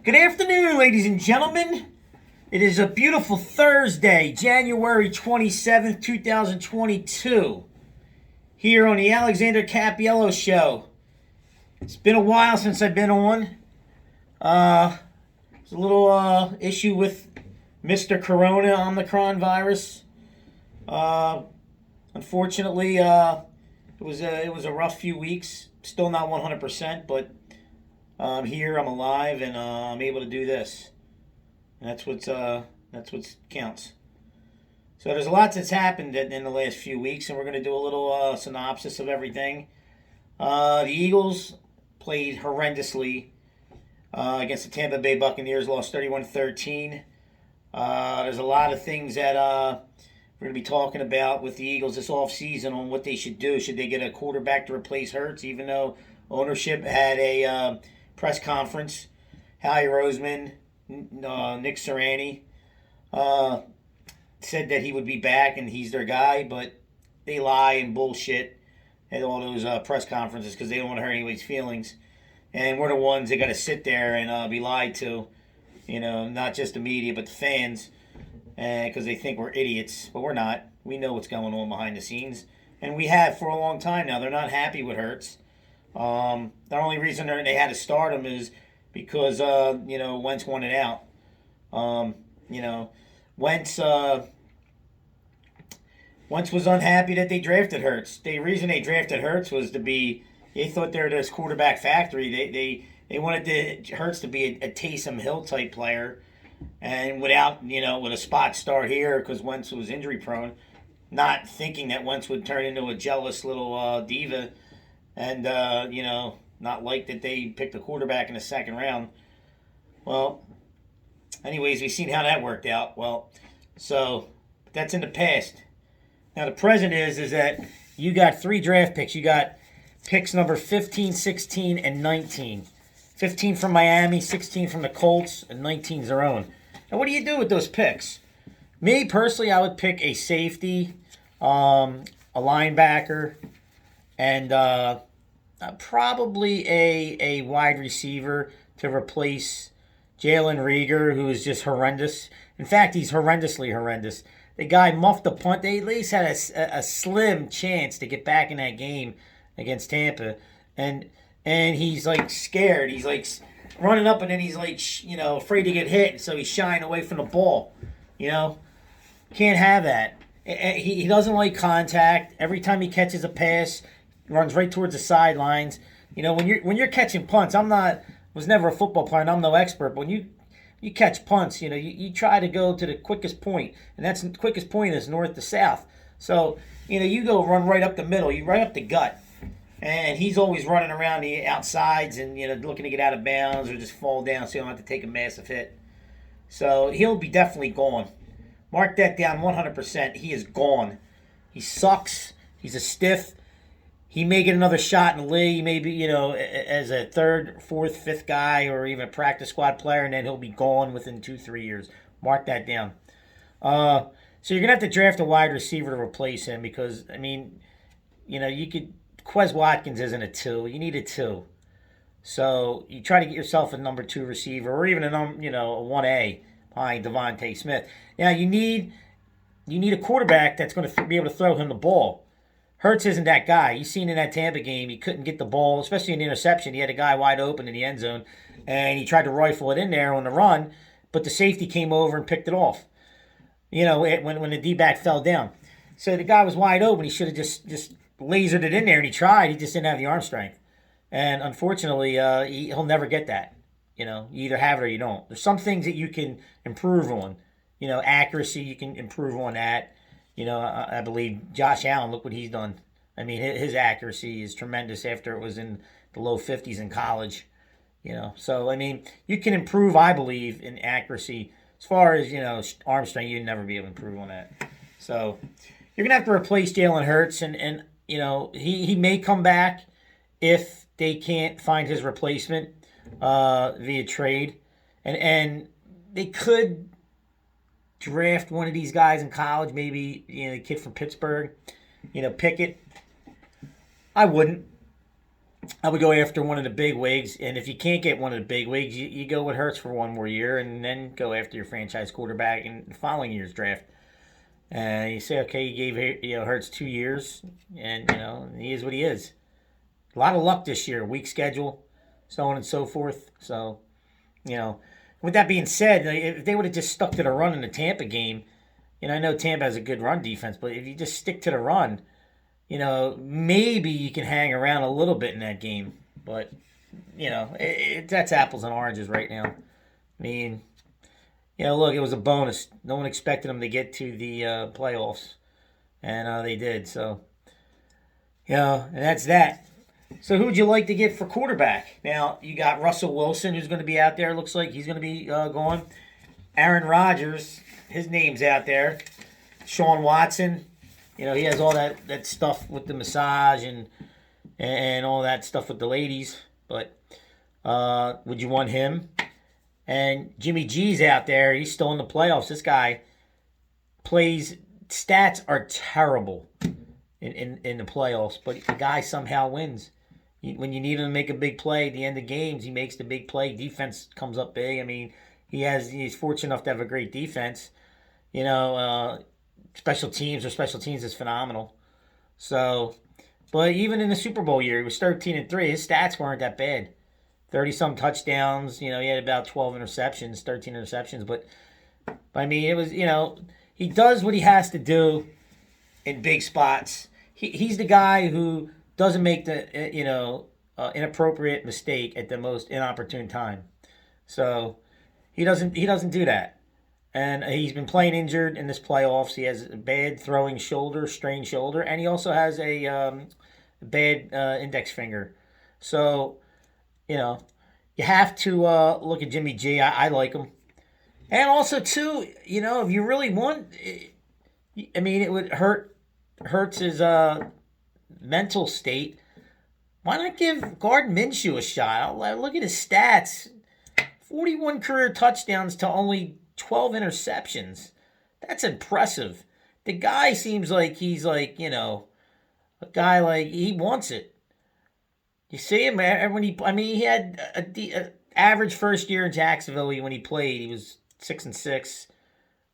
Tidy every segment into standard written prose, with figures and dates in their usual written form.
Good afternoon, ladies and gentlemen. It is a beautiful Thursday, January 27th, 2022, here on the Alexander Capiello Show. It's been a while since I've been on. There's a little issue with Mr. Corona Omicron virus. Unfortunately, it was a rough few weeks. Still not 100%, but I'm here, I'm alive, and I'm able to do this. And that's what counts. So there's a lot that's happened in the last few weeks, and we're going to do a little synopsis of everything. The Eagles played horrendously against the Tampa Bay Buccaneers, lost 31-13. There's a lot of things that we're going to be talking about with the Eagles this offseason on what they should do. Should they get a quarterback to replace Hurts, even though ownership had a press conference? Howie Roseman, Nick Sirianni said that he would be back and he's their guy, but they lie and bullshit at all those press conferences because they don't want to hurt anybody's feelings. And we're the ones that got to sit there and be lied to, not just the media but the fans, because they think we're idiots, but we're not. We know what's going on behind the scenes, and we have for a long time now. They're not happy with Hurts. The only reason they had to start him is because Wentz wanted out. Wentz was unhappy that they drafted Hurts. The reason they drafted Hurts was they thought they were this quarterback factory. They wanted Hurts to be a Taysom Hill type player, and with a spot start here because Wentz was injury prone, not thinking that Wentz would turn into a jealous little diva, and not like that they picked a quarterback in the second round. Well, anyways, we've seen how that worked out. Well, so that's in the past. Now the present is that you got 3 draft picks. You got picks number 15, 16, and 19. 15 from Miami, 16 from the Colts, and 19 is their own. Now, what do you do with those picks? Me, personally, I would pick a safety, a linebacker, and probably a wide receiver to replace Jalen Reagor, who is just horrendous. In fact, he's horrendously horrendous. The guy muffed the punt. They at least had a slim chance to get back in that game against Tampa. And he's like scared. He's like running up and then he's like, afraid to get hit. So he's shying away from the ball. Can't have that. He doesn't like contact. Every time he catches a pass, runs right towards the sidelines. When you're catching punts, was never a football player and I'm no expert, but when you catch punts, you try to go to the quickest point, and that's the quickest point is north to south. So, you go run right up the middle, you right up the gut. And he's always running around the outsides and, looking to get out of bounds or just fall down so you don't have to take a massive hit. So he'll be definitely gone. Mark that down 100%. He is gone. He sucks. He's a stiff. He may get another shot in the league, maybe, as a third, fourth, fifth guy or even a practice squad player, and then he'll be gone within 2-3 years. Mark that down. So you're going to have to draft a wide receiver to replace him because, you could... Quez Watkins isn't a 2. You need a 2. So you try to get yourself a number 2 receiver or even a 1A behind Devontae Smith. Now you need a quarterback that's going to be able to throw him the ball. Hurts isn't that guy. You've seen in that Tampa game, he couldn't get the ball, especially in the interception. He had a guy wide open in the end zone, and he tried to rifle it in there on the run, but the safety came over and picked it off. When the D-back fell down. So the guy was wide open. He should have just lasered it in there, and he tried. He just didn't have the arm strength. And unfortunately, he'll never get that. You either have it or you don't. There's some things that you can improve on. Accuracy, you can improve on that. I believe Josh Allen, look what he's done. I mean, his accuracy is tremendous after it was in the low 50s in college. So, you can improve, I believe, in accuracy. As far as, arm strength, you'd never be able to improve on that. So, you're going to have to replace Jalen Hurts, and he may come back if they can't find his replacement via trade. And they could draft one of these guys in college, maybe the kid from Pittsburgh, Pickett. I wouldn't. I would go after one of the big wigs, and if you can't get one of the big wigs, you go with Hurts for one more year, and then go after your franchise quarterback in the following year's draft. And you say, okay, you gave Hurts 2 years, and he is what he is. A lot of luck this year, weak schedule, so on and so forth. So, with that being said, if they would have just stuck to the run in the Tampa game, I know Tampa has a good run defense, but if you just stick to the run, maybe you can hang around a little bit in that game. But, that's apples and oranges right now. I mean, look, it was a bonus. No one expected them to get to the playoffs, and they did. So, and that's that. So who would you like to get for quarterback? Now, you got Russell Wilson, who's going to be out there. Looks like he's going to be going. Aaron Rodgers, his name's out there. Sean Watson, he has all that stuff with the massage and all that stuff with the ladies. But would you want him? And Jimmy G's out there. He's still in the playoffs. This guy plays. Stats are terrible in the playoffs, but the guy somehow wins. When you need him to make a big play at the end of games, he makes the big play. Defense comes up big. I mean, he's fortunate enough to have a great defense. Special teams is phenomenal. So, but even in the Super Bowl year, he was 13-3. His stats weren't that bad. 30-some touchdowns. He had about 12 interceptions, 13 interceptions. But I mean, it was, he does what he has to do in big spots. He's the guy who doesn't make the, inappropriate mistake at the most inopportune time. So he doesn't do that. And he's been playing injured in this playoffs. He has a bad throwing shoulder, strained shoulder, and he also has a bad index finger. So, you have to look at Jimmy G. I like him. And also, too, if you really want, I mean, it would hurts his mental state. Why not give Gardner Minshew a shot? Look at his stats. 41 career touchdowns to only 12 interceptions. That's impressive. The guy seems like he's like, a guy like he wants it. You see him when he had a average first year in Jacksonville when he played. He was 6-6,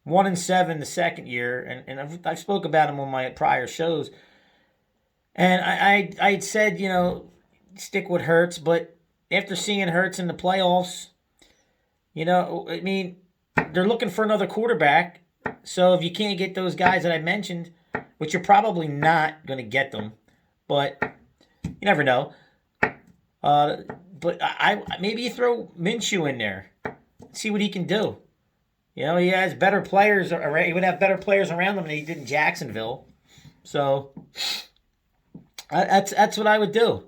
1-7 the second year, and I've spoke about him on my prior shows. And I said, stick with Hurts, but after seeing Hurts in the playoffs, I mean, they're looking for another quarterback. So if you can't get those guys that I mentioned, which you're probably not going to get them, but you never know. But maybe you throw Minshew in there, see what he can do. He has better players. He would have better players around him than he did in Jacksonville. So that's what I would do.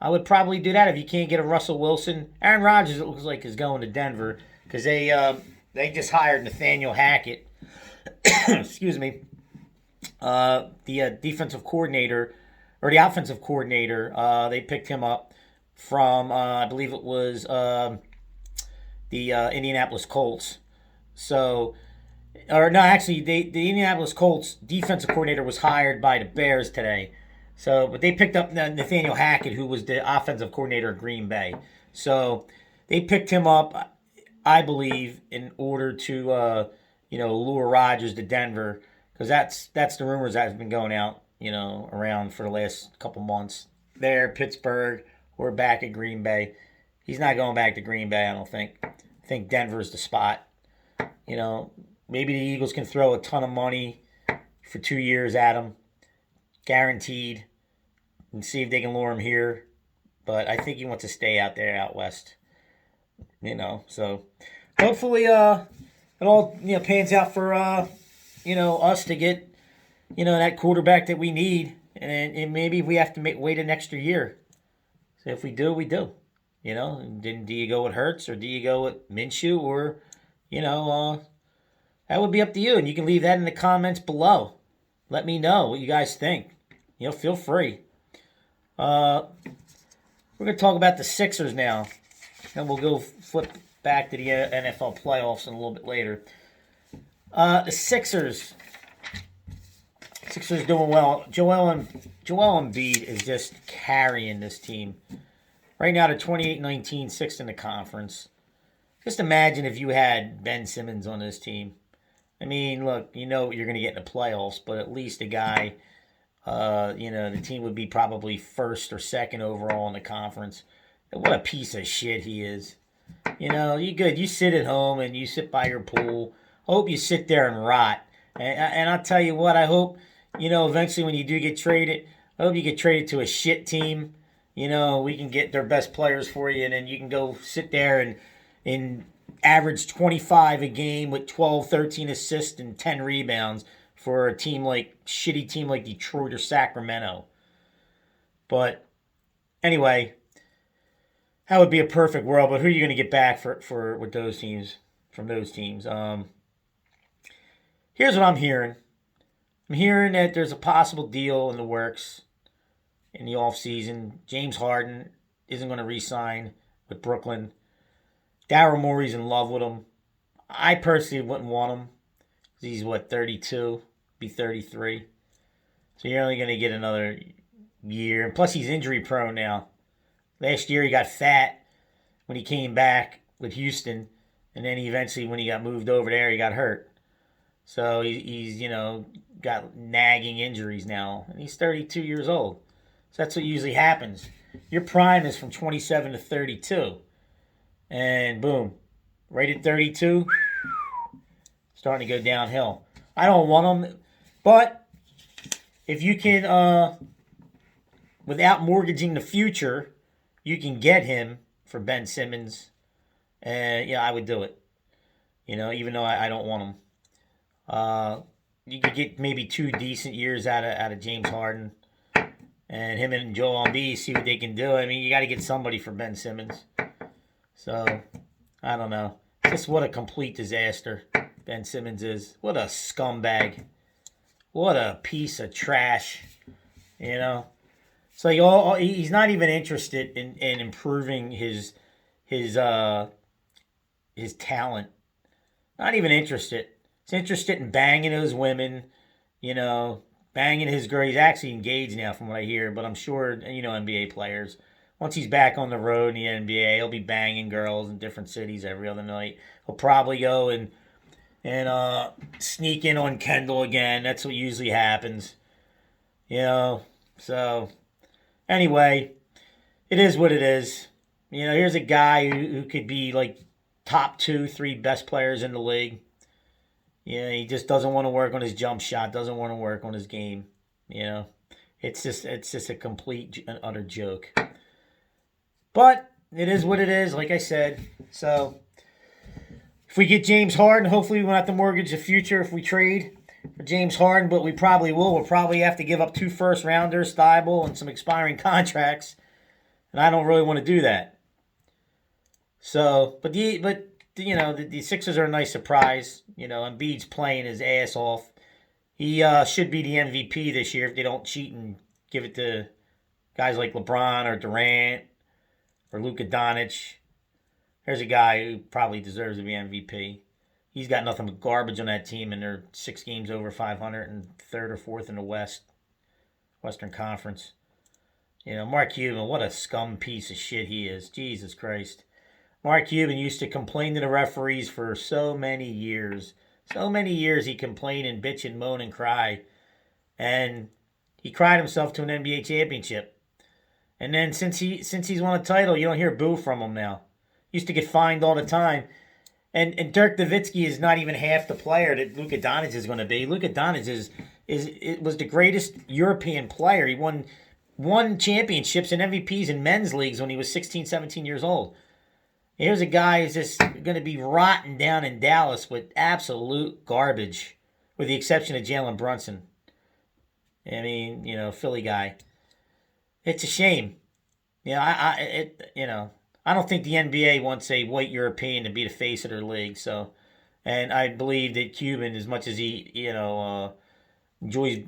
I would probably do that if you can't get a Russell Wilson. Aaron Rodgers, it looks like, is going to Denver because they just hired Nathaniel Hackett. Excuse me. The defensive coordinator or the offensive coordinator. They picked him up from I believe it was the Indianapolis Colts. So, or no, actually, the Indianapolis Colts defensive coordinator was hired by the Bears today. So, but they picked up Nathaniel Hackett, who was the offensive coordinator of Green Bay. So, they picked him up, I believe, in order to, lure Rodgers to Denver, because that's the rumors that have been going out, around for the last couple months. There, Pittsburgh, we're back at Green Bay. He's not going back to Green Bay, I don't think. I think Denver's the spot. Maybe the Eagles can throw a ton of money for 2 years at him, guaranteed, and see if they can lure him here. But I think he wants to stay out there, out west. So hopefully it all pans out for us to get that quarterback that we need, and maybe we have to wait an extra year. So if we do, we do. Then do you go with Hurts or do you go with Minshew or, that would be up to you. And you can leave that in the comments below. Let me know what you guys think. Feel free. We're going to talk about the Sixers now. And we'll go flip back to the NFL playoffs in a little bit later. The Sixers Sixers doing well. Joel Embiid is just carrying this team. Right now, they're 28-19, sixth in the conference. Just imagine if you had Ben Simmons on this team. I mean, look, you know you're going to get in the playoffs, but at least a guy, the team would be probably first or second overall in the conference. What a piece of shit he is. You good. You sit at home and you sit by your pool. I hope you sit there and rot. And I'll tell you what, I hope, eventually when you do get traded, I hope you get traded to a shit team. We can get their best players for you, and then you can go sit there and average 25 a game with 12, 13 assists and 10 rebounds for a shitty team like Detroit or Sacramento. But anyway, that would be a perfect world. But who are you going to get back for with those teams? From those teams, here's what I'm hearing. I'm hearing that there's a possible deal in the works in the offseason. James Harden isn't going to re-sign with Brooklyn. Daryl Morey's in love with him. I personally wouldn't want him. He's 32? Be 33. So you're only going to get another year. And plus he's injury prone now. Last year he got fat when he came back with Houston. And then eventually when he got moved over there, he got hurt. So he's got nagging injuries now. And he's 32 years old. So that's what usually happens. Your prime is from 27 to 32. And boom, right at 32, starting to go downhill. I don't want him, but if you can, without mortgaging the future, you can get him for Ben Simmons. And I would do it. Even though I don't want him. You could get maybe 2 decent years out of James Harden. And him and Joel Embiid, see what they can do. I mean, you got to get somebody for Ben Simmons. So, I don't know. Just what a complete disaster Ben Simmons is. What a scumbag. What a piece of trash. It's like he's not even interested in improving his talent. Not even interested. He's interested in banging those women, banging his girl. He's actually engaged now from what I hear, but I'm sure, NBA players, once he's back on the road in the NBA, he'll be banging girls in different cities every other night. He'll probably go and sneak in on Kendall again. That's what usually happens. So anyway, it is what it is. Here's a guy who could be like top 2, 3 best players in the league. He just doesn't want to work on his jump shot, doesn't want to work on his game. It's just a complete and utter joke. But it is what it is, like I said. So if we get James Harden, hopefully we won't have to mortgage the future if we trade for James Harden, but we probably will. We'll probably have to give up 2 first-rounders, Thibault, and some expiring contracts. And I don't really want to do that. So, but the Sixers are a nice surprise. Embiid's playing his ass off. He should be the MVP this year if they don't cheat and give it to guys like LeBron or Durant or Luka Doncic. There's a guy who probably deserves to be MVP. He's got nothing but garbage on that team, and they're 6 games over 500 and 3rd or 4th in the Western Conference. Mark Cuban, what a scum piece of shit he is. Jesus Christ. Mark Cuban used to complain to the referees for so many years. So many years he complained and bitch and moan and cry. And he cried himself to an NBA championship. And then since he's won a title, you don't hear boo from him now. Used to get fined all the time. And Dirk Nowitzki is not even half the player that Luka Doncic is going to be. Luka Doncic was the greatest European player. He won championships and MVPs in men's leagues when he was 16, 17 years old. Here's a guy who's just going to be rotting down in Dallas with absolute garbage, with the exception of Jalen Brunson. I mean, Philly guy. It's a shame. I don't think the NBA wants a white European to be the face of their league. So, and I believe that Cuban, as much as he, enjoys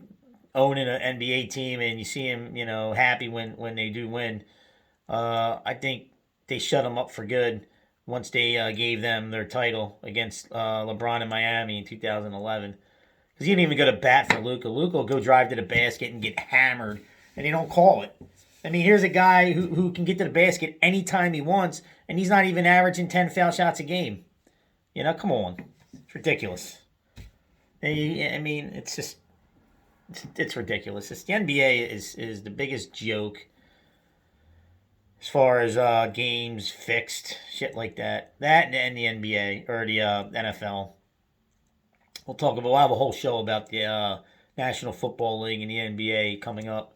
owning an NBA team, and you see him, happy when they do win, I think they shut him up for good once they gave them their title against LeBron in Miami in 2011. Because he didn't even go to bat for Luka. Luka will go drive to the basket and get hammered, and they don't call it. I mean, here's a guy who can get to the basket anytime he wants, and he's not even averaging 10 foul shots a game. You know, come on. It's ridiculous. I mean, it's just, it's ridiculous. The NBA is the biggest joke as far as games fixed, shit like that. That and the NBA, or the NFL. We'll have a whole show about the National Football League and the NBA coming up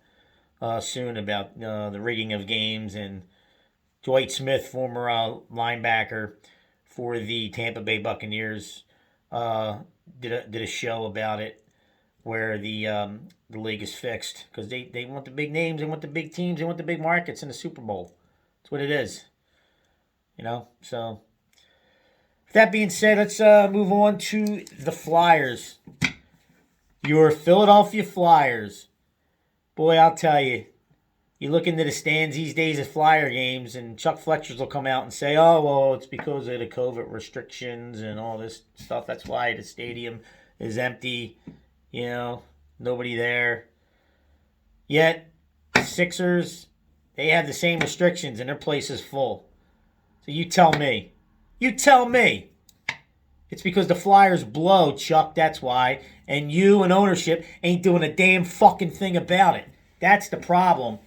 soon about the rigging of games. And Dwight Smith, former linebacker for the Tampa Bay Buccaneers, did a show about it where the league is fixed because they want the big names, they want the big teams, they want the big markets in the Super Bowl. That's what it is. You know, so that being said, let's move on to the Flyers. Your Philadelphia Flyers. Boy, I'll tell you, you look into the stands these days at Flyer games, and Chuck Fletchers will come out and say, oh, well, it's because of the COVID restrictions and all this stuff. That's why the stadium is empty. You know, nobody there. Yet, Sixers, they have the same restrictions, and their place is full. So you tell me. You tell me. It's because the Flyers blow, Chuck, that's why. And you and ownership ain't doing a damn fucking thing about it. That's the problem.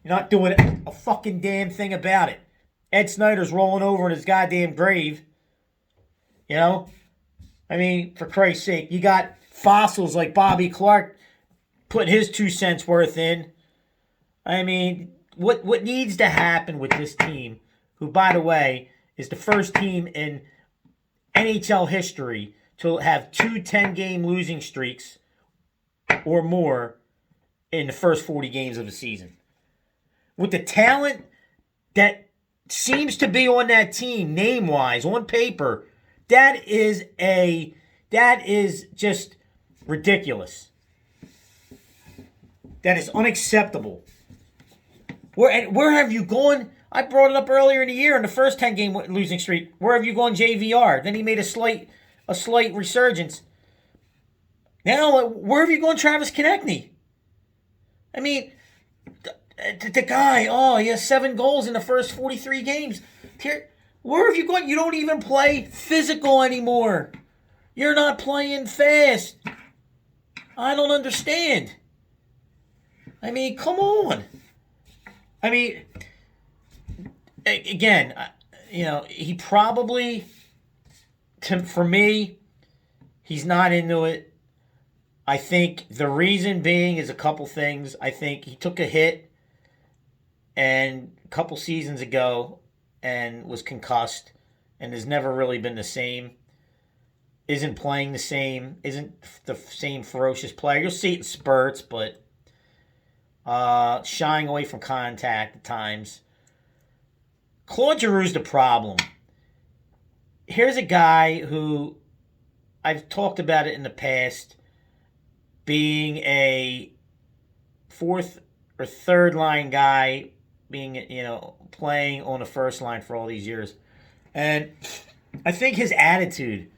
You're not doing a fucking damn thing about it. Ed Snyder's rolling over in his goddamn grave. You know? I mean, for Christ's sake, you got fossils like Bobby Clark putting his 2 cents worth in. I mean, what needs to happen with this team, who, by the way, is the first team in NHL history to have 2 10-game losing streaks or more in the first 40 games of the season. With the talent that seems to be on that team, name-wise, on paper, that is just ridiculous. That is unacceptable. Where have you gone? I brought it up earlier in the year in the first 10-game losing streak. Where have you gone, JVR? Then he made a slight resurgence. Now, where have you gone, Travis Konechny? I mean, the guy, he has 7 goals in the first 43 games. Where have you gone? You don't even play physical anymore. You're not playing fast. I don't understand. I mean, come on. I mean, again, you know, he probably, for me, he's not into it. I think the reason being is a couple things. I think he took a hit and a couple seasons ago and was concussed and has never really been the same. Isn't playing the same. Isn't the same ferocious player. You'll see it in spurts, but shying away from contact at times. Claude Giroux's the problem. Here's a guy who, I've talked about it in the past, being a 4th or 3rd line guy, being, you know, playing on the first line for all these years. And I think his attitude,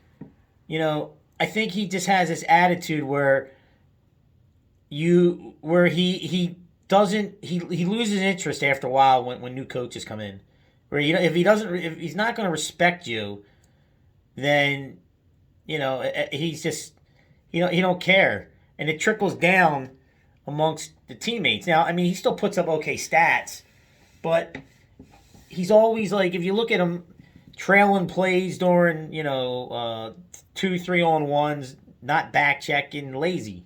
you know, I think he just has this attitude where he loses interest after a while when new coaches come in. Where, you know, if he's not going to respect you, then, you know, he's just, you know, he don't care. And it trickles down amongst the teammates. Now, I mean, he still puts up okay stats, but he's always like, if you look at him trailing plays during, you know, 2, 3-on-1s, not back checking, lazy.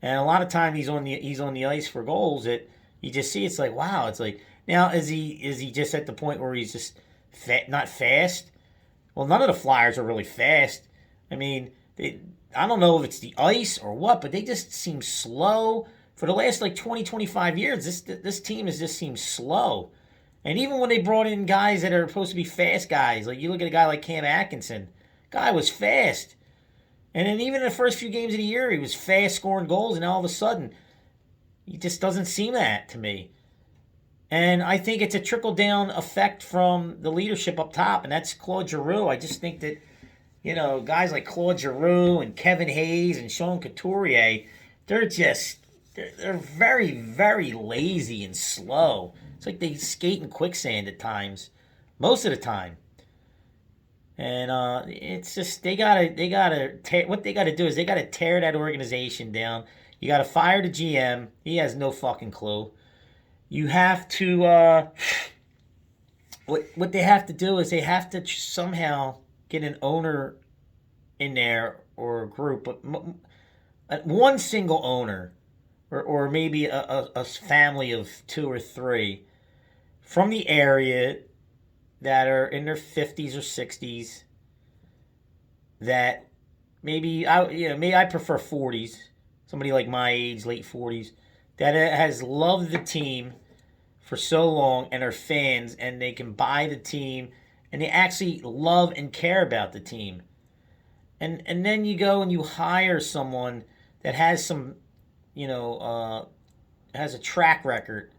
And a lot of time he's on the ice for goals that you just see. It's like, wow. It's like, now is he just at the point where he's just not fast? Well, none of the Flyers are really fast. I mean, I don't know if it's the ice or what, but they just seem slow. For the last 20, 25 years, this team has just seemed slow. And even when they brought in guys that are supposed to be fast guys, like you look at a guy like Cam Atkinson, guy was fast. And then even in the first few games of the year, he was fast scoring goals, and all of a sudden, he just doesn't seem that to me. And I think it's a trickle-down effect from the leadership up top, and that's Claude Giroux. I just think that guys like Claude Giroux and Kevin Hayes and Sean Couturier, they're just they're very, very lazy and slow. It's like they skate in quicksand at times, most of the time. And it's just they gotta tear, what they gotta do is they gotta tear that organization down. You gotta fire the GM. He has no fucking clue. You have to what they have to do is they have to somehow get an owner in there or a group, but one single owner, or maybe a family of two or three from the area that are in their 50s or 60s, that maybe I prefer 40s, somebody like my age, late 40s, that has loved the team for so long and are fans, and they can buy the team and they actually love and care about the team. And then you go and you hire someone that has some, has a track record,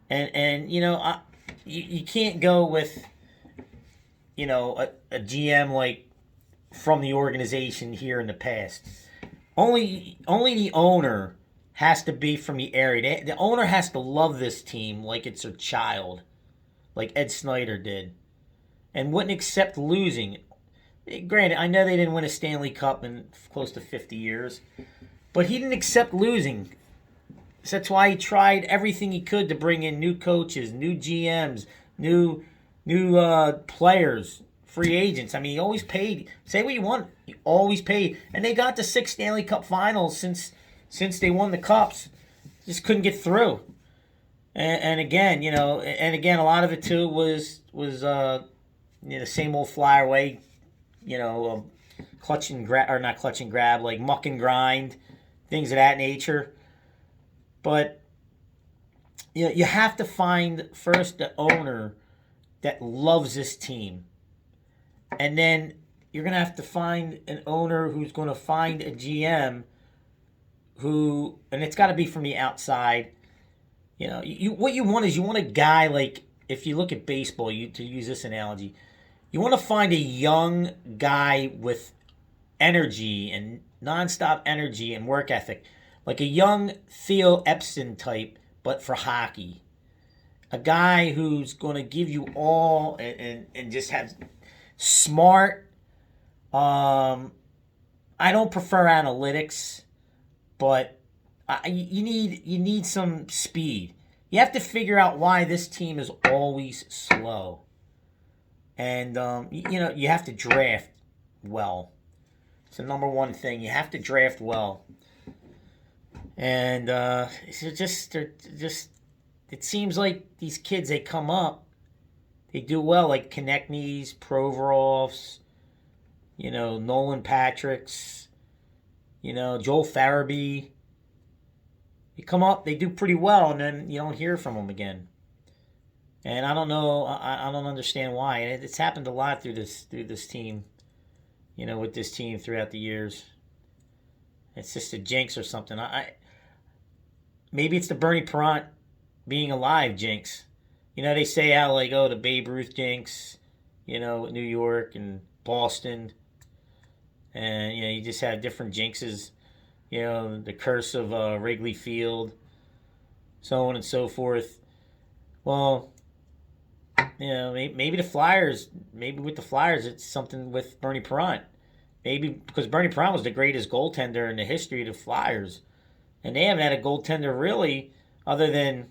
and you can't go with a GM like from the organization here in the past. Only the owner has to be from the area. The owner has to love this team like it's their child, like Ed Snyder did, and wouldn't accept losing. Granted, I know they didn't win a Stanley Cup in close to 50 years, but he didn't accept losing. So that's why he tried everything he could to bring in new coaches, new GMs, new players, free agents. I mean, he always paid. Say what you want, he always paid, and they got to 6 Stanley Cup Finals since they won the cups. Just couldn't get through. And again, a lot of it too was the same old Flyer way, clutch and grab, or not clutch and grab, like muck and grind, things of that nature. But you have to find first the owner that loves this team, and then you're gonna have to find an owner who's going to find a GM who, and it's got to be from the outside. What you want is you want a guy like, if you look at baseball, to use this analogy, you want to find a young guy with energy and nonstop energy and work ethic, like a young Theo Epson type, but for hockey. A guy who's going to give you all, and just have smart. I don't prefer analytics, but you need some speed. You have to figure out why this team is always slow, and you have to draft well. It's the number one thing. You have to draft well, and it seems like these kids, they come up, they do well, like Konechny's, Provorov's, Nolan Patrick's, Joel Farabee. They come up, they do pretty well, and then you don't hear from them again. And I don't know, I don't understand why. And it's happened a lot through this team, with this team throughout the years. It's just a jinx or something. Maybe it's the Bernie Parent being alive jinx. They say how, like, the Babe Ruth jinx, New York and Boston. And, you just have different jinxes. The curse of Wrigley Field, so on and so forth. Well, maybe with the Flyers, it's something with Bernie Parent. Maybe because Bernie Parent was the greatest goaltender in the history of the Flyers. And they haven't had a goaltender really, other than,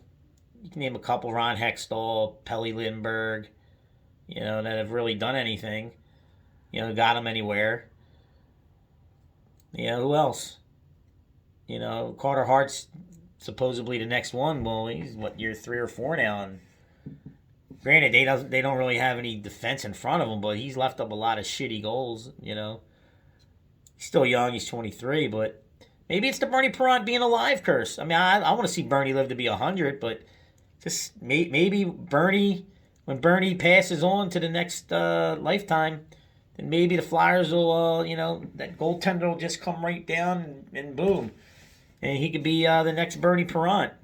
you can name a couple, Ron Hextall, Pelle Lindbergh, that have really done anything, got them anywhere. Who else? Carter Hart's supposedly the next one. Well, he's year 3 or 4 now, and granted, they don't really have any defense in front of him, but he's left up a lot of shitty goals. He's still young. He's 23, but maybe it's the Bernie Parent being alive curse. I mean, I want to see Bernie live to be 100, but just maybe Bernie, when Bernie passes on to the next lifetime, then maybe the Flyers will, that goaltender will just come right down and boom. And he could be the next Bernie Parent.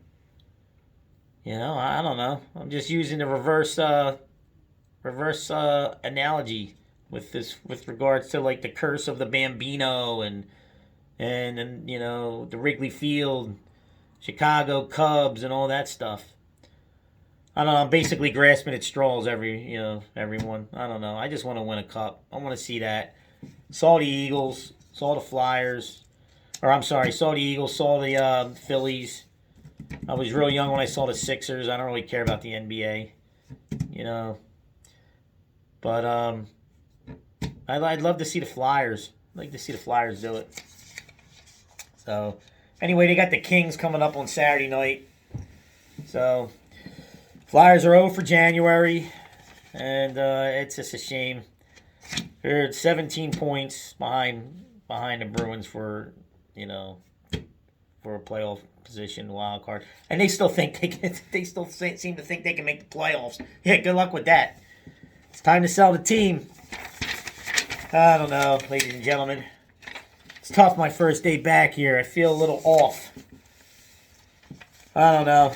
I don't know. I'm just using the reverse analogy with regards to like the curse of the Bambino and you know the Wrigley Field, Chicago Cubs, and all that stuff. I don't know. I'm basically grasping at straws everyone. I don't know. I just want to win a cup. I want to see that. Saw the Eagles, saw the Flyers, or I'm sorry, saw the Eagles, saw the Phillies. I was real young when I saw the Sixers. I don't really care about the NBA, you know. But I'd love to see the Flyers. I'd like to see the Flyers do it. So, anyway, they got the Kings coming up on Saturday night. So, Flyers are 0 for January, and it's just a shame. They're 17 points behind the Bruins for a playoff position, wild card, and they still think they still seem to think they can make the playoffs. Yeah, good luck with that. It's time to sell the team. I don't know, ladies and gentlemen. It's tough my first day back here. I feel a little off. I don't know.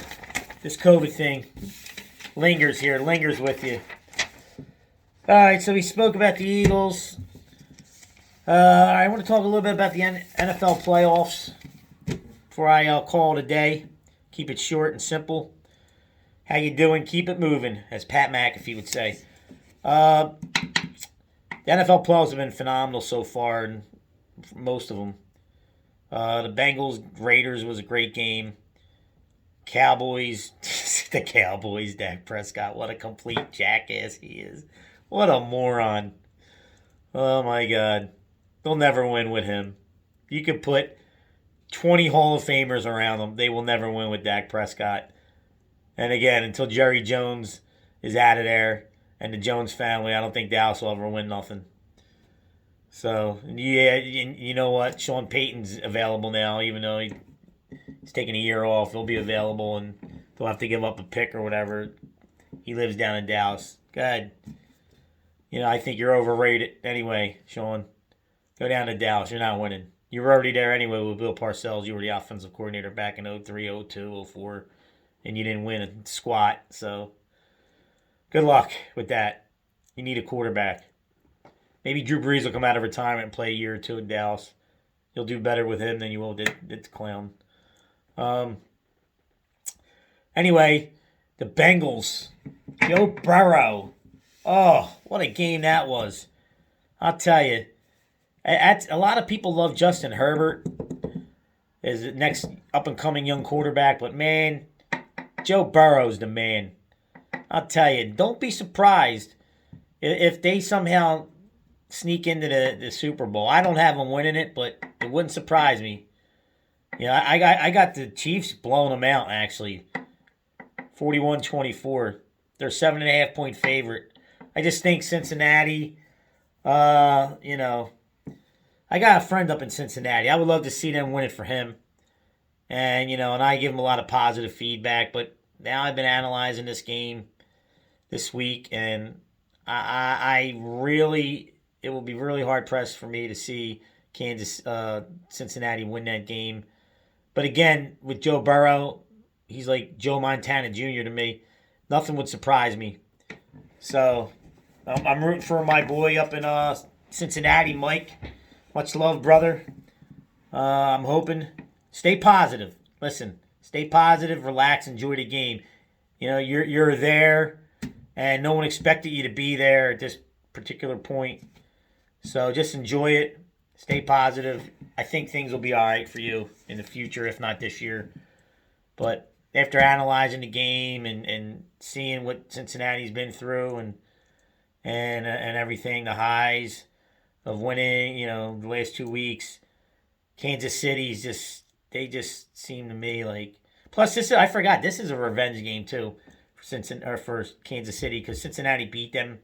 This COVID thing lingers with you. All right, so we spoke about the Eagles. I want to talk a little bit about the NFL playoffs before I call it a day. Keep it short and simple. How you doing? Keep it moving, as Pat McAfee would say. The NFL playoffs have been phenomenal so far, and most of them. The Bengals-Raiders was a great game. Cowboys, the Cowboys, Dak Prescott, what a complete jackass he is. What a moron. Oh my God. They'll never win with him. You could put 20 Hall of Famers around them. They will never win with Dak Prescott. And again, until Jerry Jones is out of there and the Jones family, I don't think Dallas will ever win nothing. So, yeah, you know what? Sean Payton's available now, even though he's taking a year off. He'll be available, and they'll have to give up a pick or whatever. He lives down in Dallas. Go ahead. I think you're overrated anyway, Sean. Go down to Dallas. You're not winning. You were already there anyway with Bill Parcells. You were the offensive coordinator back in 03, 02, 04, and you didn't win a squat. So, good luck with that. You need a quarterback. Maybe Drew Brees will come out of retirement and play a year or two in Dallas. You'll do better with him than you will with the clown. Anyway, the Bengals. Joe Burrow. Oh, what a game that was. I'll tell you. A lot of people love Justin Herbert as the next up-and-coming young quarterback, but man, Joe Burrow's the man. I'll tell you, don't be surprised if they somehow sneak into the Super Bowl. I don't have them winning it, but it wouldn't surprise me. I got the Chiefs blowing them out, actually. 41-24. They're 7.5-point favorite. I just think Cincinnati, I got a friend up in Cincinnati. I would love to see them win it for him. And, and I give him a lot of positive feedback. But now I've been analyzing this game this week, and I really, it will be really hard-pressed for me to see Cincinnati win that game. But again, with Joe Burrow, he's like Joe Montana Jr. to me. Nothing would surprise me. So, I'm rooting for my boy up in Cincinnati, Mike. Much love, brother. I'm hoping. Stay positive. Listen, stay positive, relax, enjoy the game. You're there, and no one expected you to be there at this particular point. So just enjoy it. Stay positive. I think things will be all right for you in the future, if not this year. But after analyzing the game and seeing what Cincinnati's been through and everything, the highs of winning, the last 2 weeks, Kansas City's they just seem to me like. Plus, I forgot, this is a revenge game too for Kansas City, because Cincinnati beat them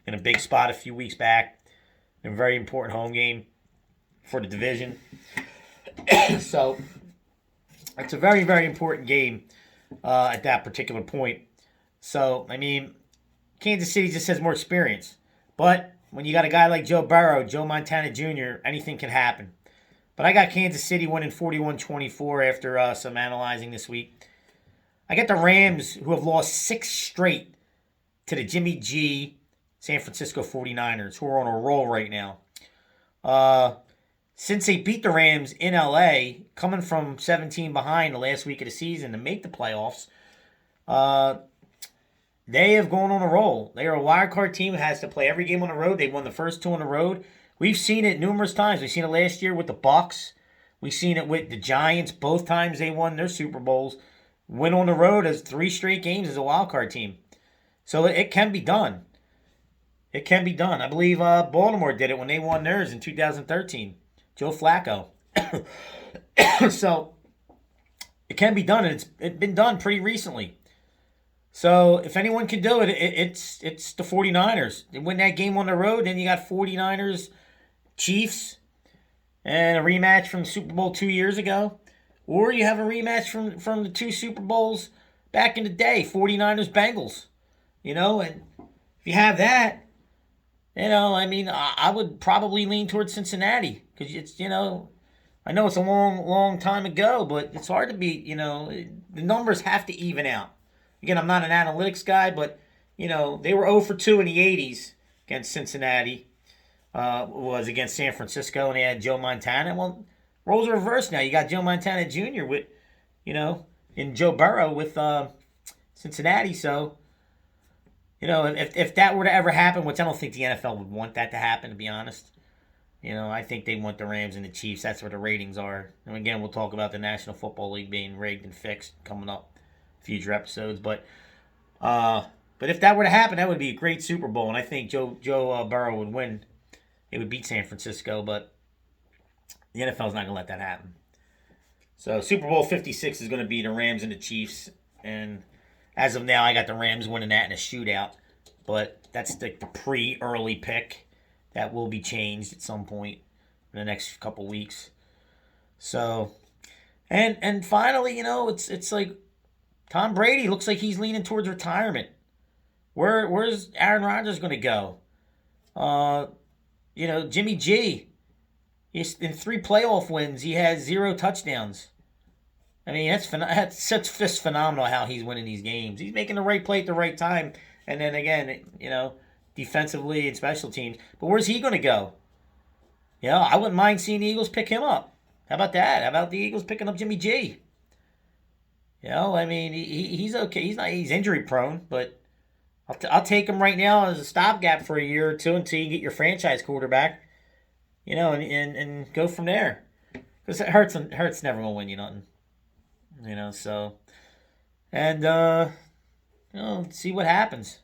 in a big spot a few weeks back. A very important home game for the division. So, it's a very, very important game at that particular point. So, Kansas City just has more experience. But when you got a guy like Joe Burrow, Joe Montana Jr., anything can happen. But I got Kansas City winning 41-24 after some analyzing this week. I got the Rams, who have lost 6 straight to the Jimmy G San Francisco 49ers, who are on a roll right now. Since they beat the Rams in LA, coming from 17 behind the last week of the season to make the playoffs, they have gone on a roll. They are a wild card team that has to play every game on the road. They won the first 2 on the road. We've seen it numerous times. We've seen it last year with the Bucs. We've seen it with the Giants. Both times they won their Super Bowls. Went on the road as 3 straight games as a wild card team. So it can be done. It can be done. I believe Baltimore did it when they won theirs in 2013. Joe Flacco. So it can be done, and it's been done pretty recently. So if anyone can do it, it's the 49ers. They win that game on the road, then you got 49ers, Chiefs, and a rematch from Super Bowl 2 years ago. Or you have a rematch from the 2 Super Bowls back in the day, 49ers, Bengals. And if you have that, I would probably lean towards Cincinnati. Because it's, I know it's a long, long time ago, but it's hard to beat, the numbers have to even out. Again, I'm not an analytics guy, but, they were 0 for 2 in the 80s against Cincinnati. Was against San Francisco, and they had Joe Montana. Well, roles are reversed now. You got Joe Montana Jr. with, and Joe Burrow with Cincinnati. So, if that were to ever happen, which I don't think the NFL would want that to happen, to be honest. I think they want the Rams and the Chiefs. That's where the ratings are. And again, we'll talk about the National Football League being rigged and fixed coming up future episodes. But if that were to happen, that would be a great Super Bowl, and I think Joe Burrow would win. It would beat San Francisco, but the NFL's not going to let that happen. So Super Bowl 56 is going to be the Rams and the Chiefs, and as of now, I got the Rams winning that in a shootout, but that's the pre-early pick. That will be changed at some point in the next couple weeks. So, and finally, it's like Tom Brady looks like he's leaning towards retirement. Where's Aaron Rodgers going to go? Jimmy G, in 3 playoff wins, he has 0 touchdowns. I mean, that's just phenomenal how he's winning these games. He's making the right play at the right time. And then again, defensively and special teams. But where's he going to go? I wouldn't mind seeing the Eagles pick him up. How about that? How about the Eagles picking up Jimmy G? He's okay. He's injury prone, but I'll take him right now as a stopgap for a year or 2 until you get your franchise quarterback, and go from there. Because Hurts never going to win you nothing. So. And, see what happens.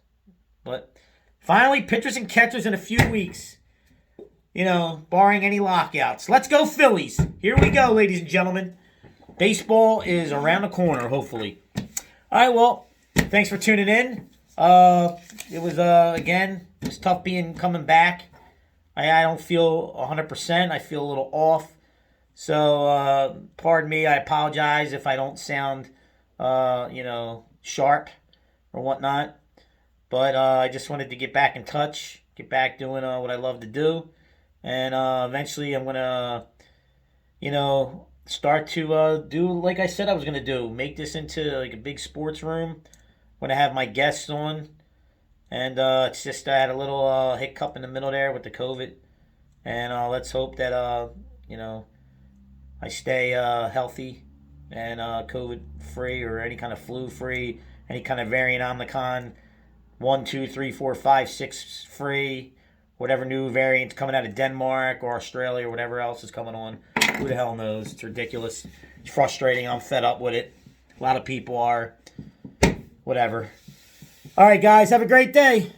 But finally, pitchers and catchers in a few weeks, barring any lockouts. Let's go Phillies. Here we go, ladies and gentlemen. Baseball is around the corner, hopefully. All right, well, thanks for tuning in. It was tough coming back. I don't feel 100%. I feel a little off. So, pardon me. I apologize if I don't sound, sharp or whatnot. But I just wanted to get back in touch, get back doing what I love to do. And eventually I'm going to, start to do like I said I was going to do. Make this into like a big sports room. I'm going to have my guests on. And it's just I had a little hiccup in the middle there with the COVID. And let's hope that, I stay healthy and COVID-free or any kind of flu-free, any kind of variant Omicron. 1, 2, 3, 4, 5, 6 free, whatever new variant's coming out of Denmark or Australia or whatever else is coming on. Who the hell knows? It's ridiculous. It's frustrating. I'm fed up with it. A lot of people are. Whatever. All right, guys. Have a great day.